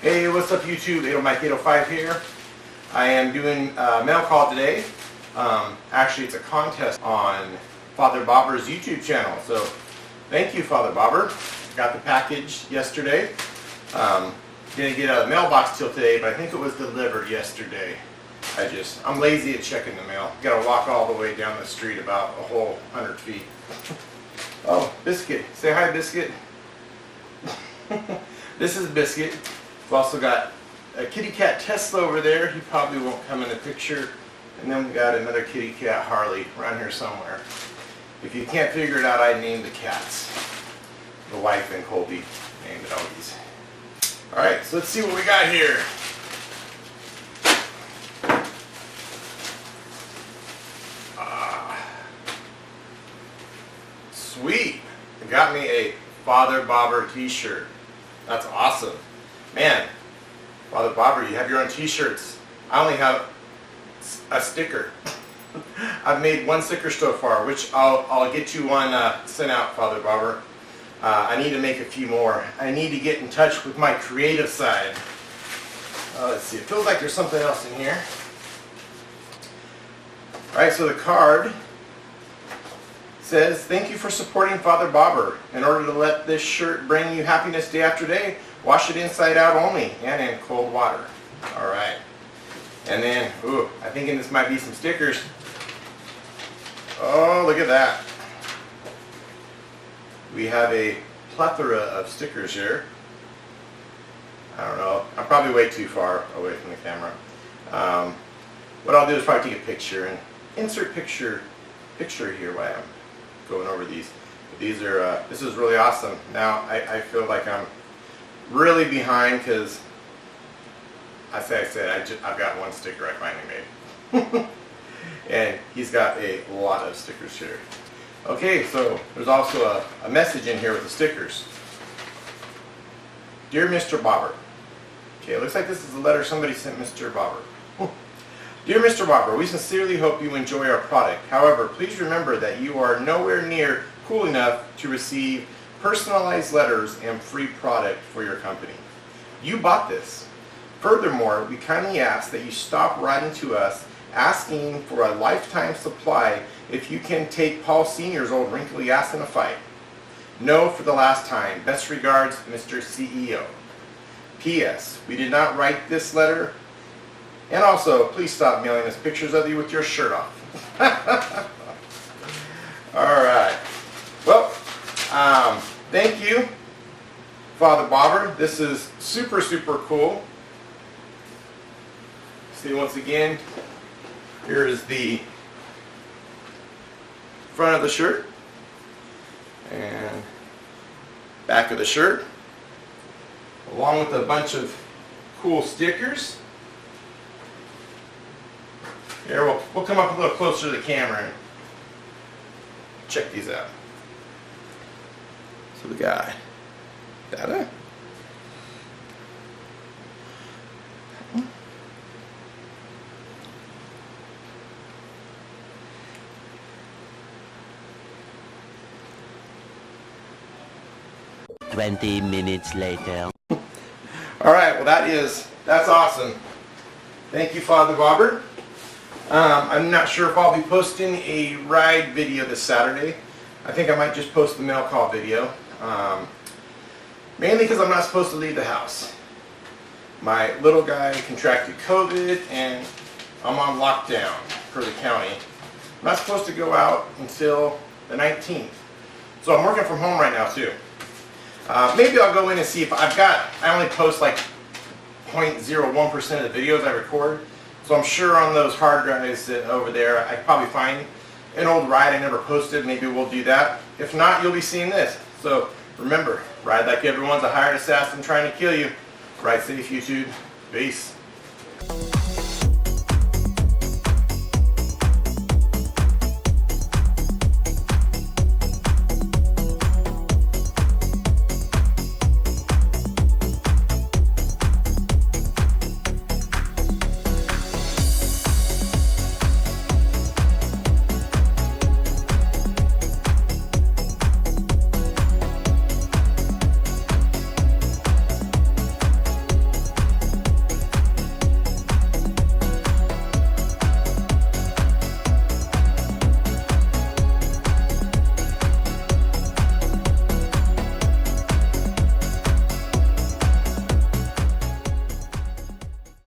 Hey, what's up YouTube? 805 here. I am doing a mail call today. Actually, it's a contest on Father Bobber's YouTube channel. So, thank you, Father Bobber. Got the package yesterday. Didn't get out of the mailbox till today, but I think it was delivered yesterday. I'm lazy at checking the mail. Got to walk all the way down the street about a whole 100 feet. Oh, Biscuit. Say hi, Biscuit. This is Biscuit. We've also got a kitty cat Tesla over there. He probably won't come in the picture. And then we got another kitty cat Harley around here somewhere. If you can't figure it out, I named the cats. The wife and Colby named it always. Alright, so let's see what we got here. Sweet! It got me a Father Bobber t-shirt. That's awesome. Man, Father Bobber, you have your own t-shirts. I only have a sticker. I've made one sticker so far, which I'll get you one sent out, Father Bobber. I need to make a few more. I need to get in touch with my creative side. Let's see, it feels like there's something else in here. Alright, so the card says, thank you for supporting Father Bobber. In order to let this shirt bring you happiness day after day, wash it inside out only and in cold water. Alright. And then, ooh, I'm thinking this might be some stickers. Oh, look at that. We have a plethora of stickers here. I don't know. I'm probably way too far away from the camera. What I'll do is probably take a picture and insert picture here while I'm going over these. But these are, this is really awesome. Now, I feel like I'm really behind because I've got one sticker I finally made. And he's got a lot of stickers here. Okay, so there's also a message in here with the stickers. Dear Mr. Bobber. Okay, it looks like this is a letter somebody sent Mr. Bobber. Dear Mr. Bobber, we sincerely hope you enjoy our product. However, please remember that you are nowhere near cool enough to receive personalized letters and free product for your company. You bought this. Furthermore, we kindly ask that you stop writing to us asking for a lifetime supply if you can take Paul Sr.'s old wrinkly ass in a fight. No for the last time. Best regards, Mr. CEO. P.S. We did not write this letter. And also, please stop mailing us pictures of you with your shirt off. Alright. Well, thank you, Father Bobber. This is super, super cool. See, once again, here is the front of the shirt and back of the shirt, along with a bunch of cool stickers. Here, we'll come up a little closer to the camera and check these out. So we got data. 20 minutes later. Alright, well that's awesome. Thank you, Father Bobber. I'm not sure if I'll be posting a ride video this Saturday. I think I might just post the mail call video. Mainly because I'm not supposed to leave the house. My little guy contracted COVID and I'm on lockdown for the county. I'm not supposed to go out until the 19th. So I'm working from home right now too. Maybe I'll go in and see if I only post like 0.01% of the videos I record. So I'm sure on those hard drives over there, I probably find an old ride I never posted. Maybe we'll do that. If not, you'll be seeing this. So remember, ride like everyone's a hired assassin trying to kill you. Ride safe, YouTube. Peace.